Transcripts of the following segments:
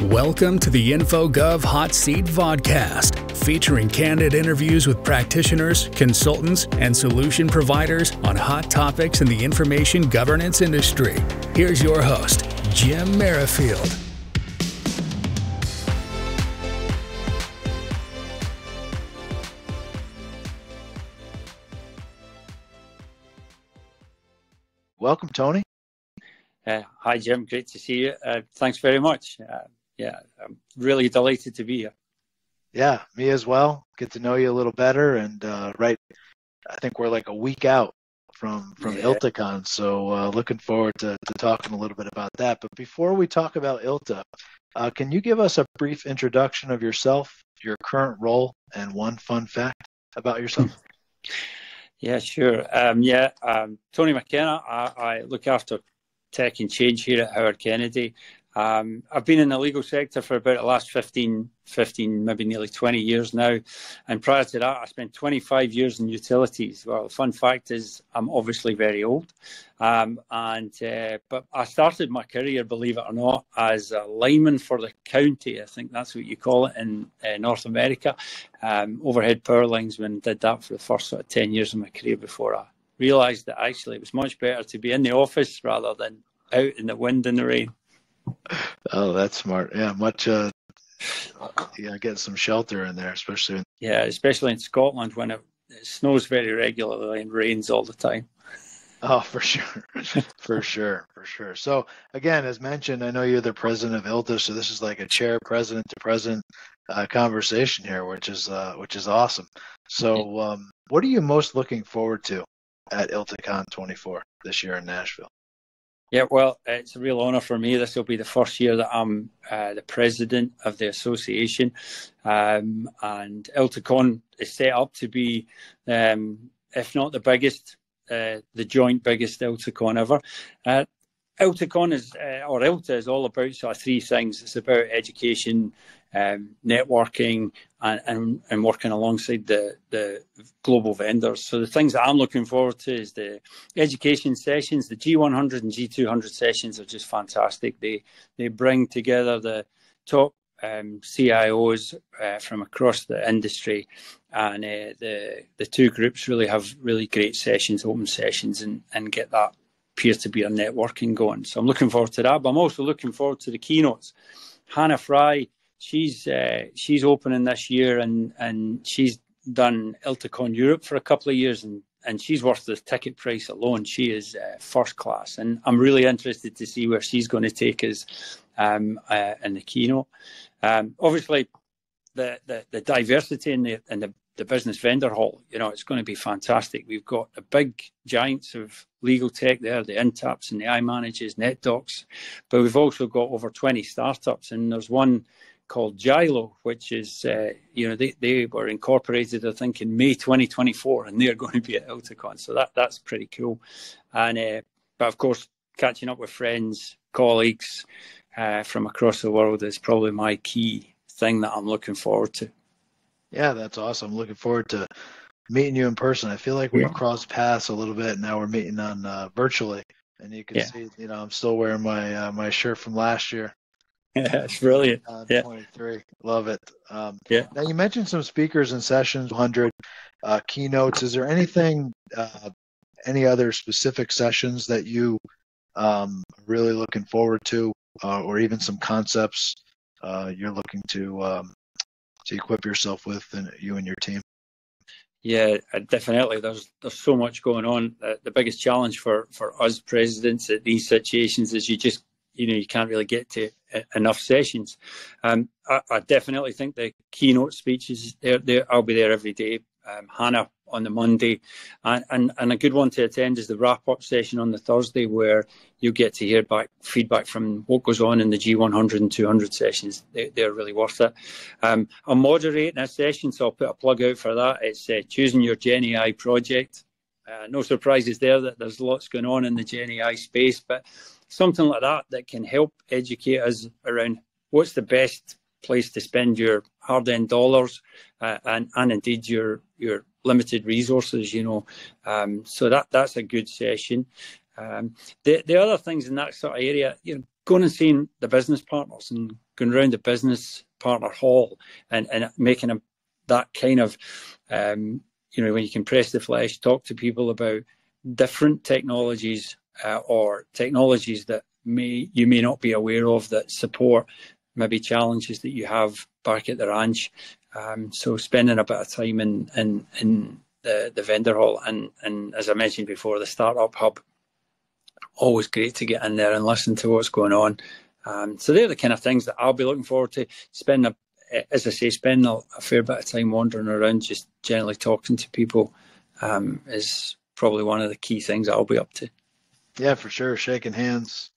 Welcome to the InfoGov Hot Seat Vodcast, featuring candid interviews with practitioners, consultants, and solution providers on hot topics in the information governance industry. Here's your host, Jim Merrifield. Welcome, Tony. Hi, Jim. Great to see you. Thanks very much. I'm really delighted to be here. Yeah, me as well. Get to know you a little better. And I think we're like a week out from ILTACon. So looking forward to talking a little bit about that. But before we talk about ILTA, can you give us a brief introduction of yourself, your current role, and one fun fact about yourself? Yeah, sure. Tony McKenna. I look after tech and change here at Howard Kennedy. I've been in the legal sector for about the last 15, maybe nearly 20 years now. And prior to that, I spent 25 years in utilities. Well, the fun fact is I'm obviously very old. But I started my career, believe it or not, as a lineman for the county. I think that's what you call it in North America. Overhead power linesman, did that for the first sort of 10 years of my career before I realised that actually it was much better to be in the office rather than out in the wind and the rain. Oh, that's smart. Yeah, get some shelter in there, especially in Scotland when it snows very regularly and rains all the time. Oh, for sure. for sure. So again, as mentioned, I know you're the president of ILTA, so this is like a chair president to president conversation here, which is awesome. So what are you most looking forward to at ILTACon24 this year in Nashville? Yeah, well, it's a real honor for me. This will be the first year that I'm the president of the association. And ILTACon is set up to be, if not the biggest, the joint biggest ILTACon ever. ILTA is all about sort of three things. It's about education, networking, and working alongside the global vendors. So the things that I'm looking forward to is the education sessions. The G100 and G200 sessions are just fantastic. They bring together the top CIOs from across the industry, and the two groups really have really great sessions, open sessions, and get that peer-to-peer networking going. So I'm looking forward to that, but I'm also looking forward to the keynotes. Hannah Fry, she's opening this year, and she's done ILTACon Europe for a couple of years, and she's worth the ticket price alone. She is first class, and I'm really interested to see where she's going to take us in the keynote. Obviously, the diversity in the business vendor hall, it's going to be fantastic. We've got the big giants of legal tech there, the Intaps and the iManages, NetDocs, but we've also got over 20 startups, and there's one called Gilo, which is, they were incorporated, I think, in May 2024, and they're going to be at ILTACon. So that's pretty cool. And but of course, catching up with friends, colleagues from across the world is probably my key thing that I'm looking forward to. Yeah, that's awesome. I'm looking forward to meeting you in person. I feel like we've crossed paths a little bit. Now we're meeting on virtually, and you can see, I'm still wearing my shirt from last year. Yeah, it's brilliant. 23. Love it. Now you mentioned some speakers and sessions, 100 keynotes. Is there anything, any other specific sessions that you really looking forward to, or even some concepts you're looking to equip yourself with, and you and your team? Yeah, definitely. There's so much going on. The biggest challenge for us presidents at these situations is you can't really get to enough sessions. I definitely think the keynote speeches, I'll be there every day. Hannah on the Monday, and a good one to attend is the wrap-up session on the Thursday, where you get to hear feedback from what goes on in the G100 and 200 sessions. They're really worth it. I'm moderating a session, so I'll put a plug out for that. It's choosing your Gen AI project. No surprises there that there's lots going on in the Gen AI space, but something like that can help educate us around what's the best place to spend your hard-earned dollars and indeed your limited resources, so that's a good session. The other things in that sort of area, going and seeing the business partners and going around the business partner hall and making that kind of, when you can press the flesh, talk to people about different technologies or technologies that you may not be aware of that support maybe challenges that you have back at the ranch. So spending a bit of time in the vendor hall and as I mentioned before, the startup hub, always great to get in there and listen to what's going on. So they're the kind of things that I'll be looking forward to. Spending a fair bit of time wandering around, just generally talking to people is probably one of the key things I'll be up to. Yeah, for sure. Shaking hands.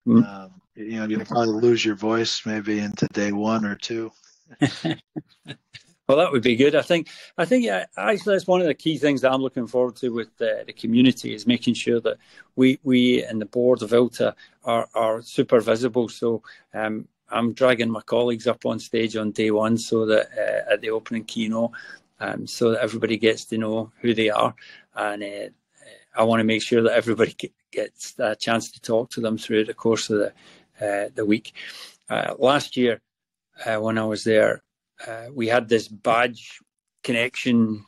You'll probably lose your voice maybe into day 1 or 2. Well, that would be good. I think actually that's one of the key things that I'm looking forward to with the community is making sure that we and the board of ILTA are super visible. So I'm dragging my colleagues up on stage on day 1 so that at the opening keynote, so that everybody gets to know who they are. And I want to make sure that everybody gets a chance to talk to them through the course of the week. Last year, when I was there, we had this badge connection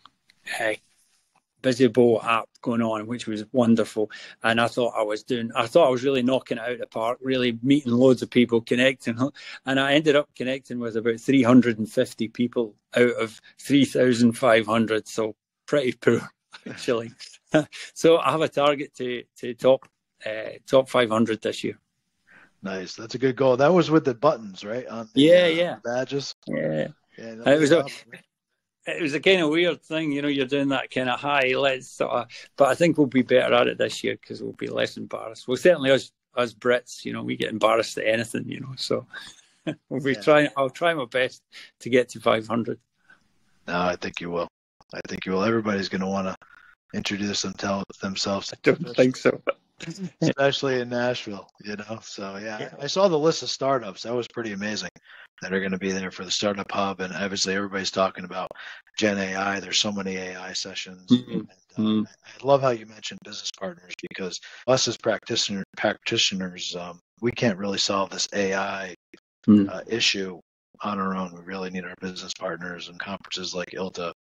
Visible app going on, which was wonderful. And I thought I was really knocking it out of the park, really meeting loads of people, connecting. And I ended up connecting with about 350 people out of 3,500. So pretty poor, actually. So I have a target to top 500 this year. Nice. That's a good goal. That was with the buttons, right? On the, badges. Yeah. It was a kind of weird thing, you're doing that kind of high, but I think we'll be better at it this year because we'll be less embarrassed. Well, certainly us Brits, we get embarrassed at anything, so we'll be I'll try my best to get to 500. No, I think you will. Everybody's going to want to introduce themselves. I don't think so. Especially in Nashville, So, yeah, I saw the list of startups. That was pretty amazing that are going to be there for the Startup Hub. And obviously everybody's talking about Gen AI. There's so many AI sessions. Mm-hmm. And, I love how you mentioned business partners because us as practitioners, we can't really solve this AI issue on our own. We really need our business partners, and conferences like ILTA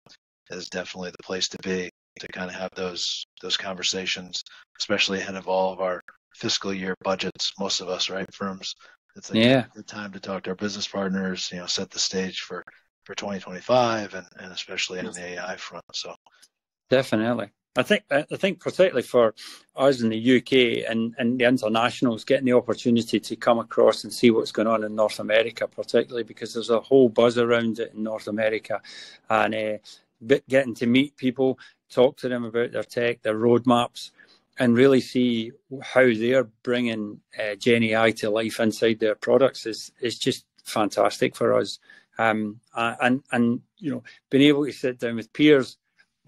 is definitely the place to be to kind of have those conversations, especially ahead of all of our fiscal year budgets. Most of us, right, firms, it's a good time to talk to our business partners, set the stage for 2025 and especially on the AI front. So definitely. I think particularly for us in the UK and the internationals, getting the opportunity to come across and see what's going on in North America, particularly because there's a whole buzz around it in North America, and getting to meet people, talk to them about their tech, their roadmaps, and really see how they're bringing Gen AI to life inside their products is just fantastic for us. And being able to sit down with peers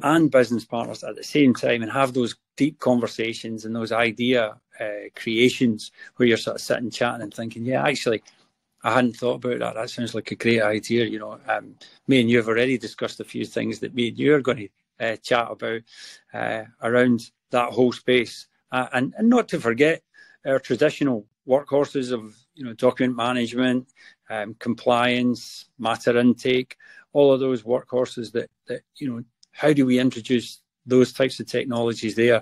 and business partners at the same time and have those deep conversations and those idea creations where you're sort of sitting chatting and thinking, yeah, actually, I hadn't thought about that. That sounds like a great idea. Me and you have already discussed a few things that me and you are going to chat about around that whole space. And not to forget our traditional workhorses of, document management, compliance, matter intake, all of those workhorses that how do we introduce those types of technologies there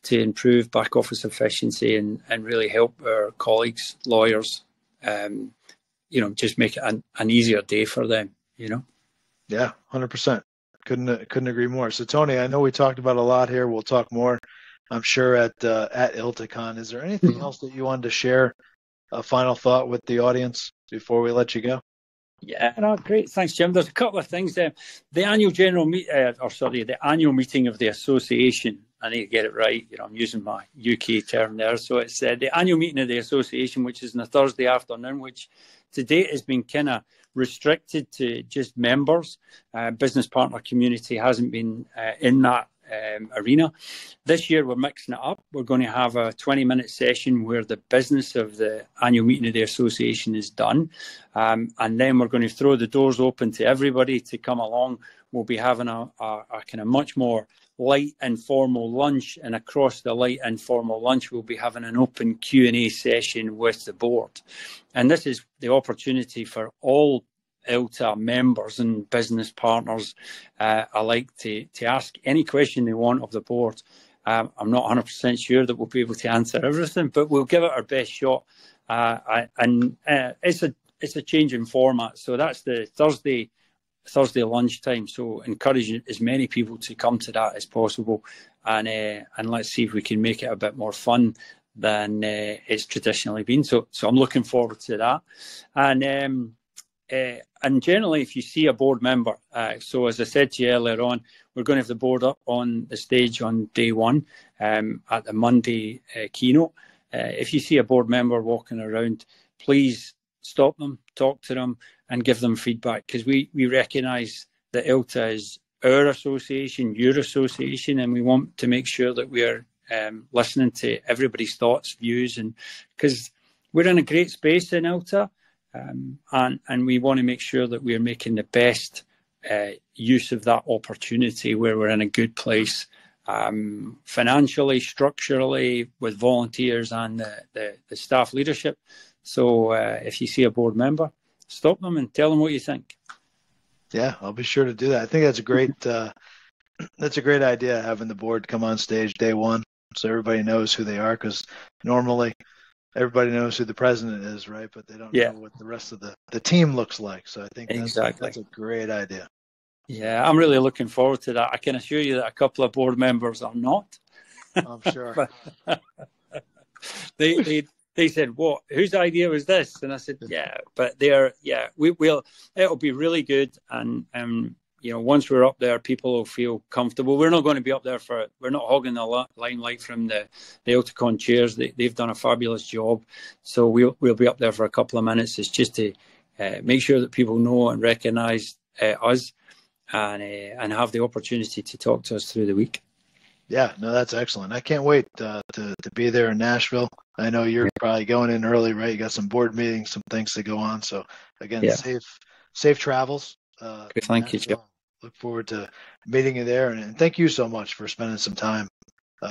to improve back office efficiency and really help our colleagues, lawyers, just make it an easier day for them, Yeah, 100%. Couldn't agree more. So Tony, I know we talked about a lot here. We'll talk more, I'm sure, at ILTACon. Is there anything else that you wanted to share, a final thought with the audience before we let you go? Yeah, no, great. Thanks, Jim. There's a couple of things there. The annual the annual meeting of the association. I need to get it right. I'm using my UK term there. So it's the annual meeting of the association, which is on a Thursday afternoon, which to date has been kind of restricted to just members. Business partner community hasn't been in that arena. This year we're mixing it up. We're going to have a 20-minute session where the business of the annual meeting of the association is done, and then we're going to throw the doors open to everybody to come along. We'll be having a kind of much more light informal lunch, and across the light informal lunch we'll be having an open Q&A session with the board. And this is the opportunity for all ILTA members and business partners alike to ask any question they want of the board. I'm not 100% sure that we'll be able to answer everything, but we'll give it our best shot. It's a change in format, so that's the Thursday lunchtime. So encourage as many people to come to that as possible, and let's see if we can make it a bit more fun than it's traditionally been. So I'm looking forward to that. And generally, if you see a board member, so as I said to you earlier on, we're going to have the board up on the stage on day one at the Monday keynote. If you see a board member walking around, please stop them, talk to them, and give them feedback, because we recognise that ILTA is our association, your association, and we want to make sure that we're listening to everybody's thoughts, views, and because we're in a great space in ILTA, and we want to make sure that we're making the best use of that opportunity where we're in a good place financially, structurally, with volunteers and the staff leadership. So if you see a board member, stop them and tell them what you think. Yeah, I'll be sure to do that. I think that's a great idea, having the board come on stage day one so everybody knows who they are, because normally everybody knows who the president is, right? But they don't know what the rest of the team looks like. So I think that's a great idea. Yeah, I'm really looking forward to that. I can assure you that a couple of board members are not. I'm sure. They said, "What? Whose idea was this?" And I said, "Yeah, but it'll be really good." And once we're up there, people will feel comfortable. We're not going to be up there we're not hogging the limelight from the ILTACon chairs. They've done a fabulous job. So we'll be up there for a couple of minutes. It's just to make sure that people know and recognise us and have the opportunity to talk to us through the week. Yeah, no, that's excellent. I can't wait to be there in Nashville. I know you're probably going in early, right? You got some board meetings, some things to go on. So again, safe travels. Thank you, Jim. Look forward to meeting you there, and thank you so much for spending some time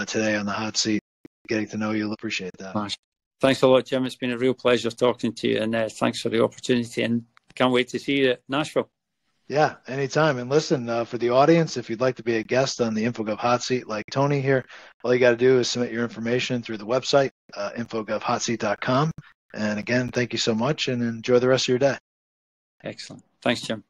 today on the hot seat, getting to know you. Appreciate that. Thanks a lot, Jim. It's been a real pleasure talking to you, and thanks for the opportunity, and can't wait to see you at Nashville. Yeah, anytime. And listen, for the audience, if you'd like to be a guest on the InfoGov Hot Seat like Tony here, all you got to do is submit your information through the website, infogovhotseat.com. And again, thank you so much, and enjoy the rest of your day. Excellent. Thanks, Jim.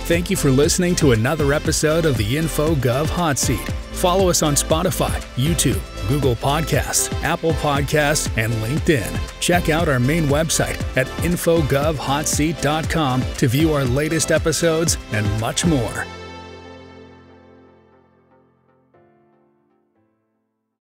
Thank you for listening to another episode of the InfoGov Hot Seat. Follow us on Spotify, YouTube, Google Podcasts, Apple Podcasts, and LinkedIn. Check out our main website at infogovhotseat.com to view our latest episodes and much more.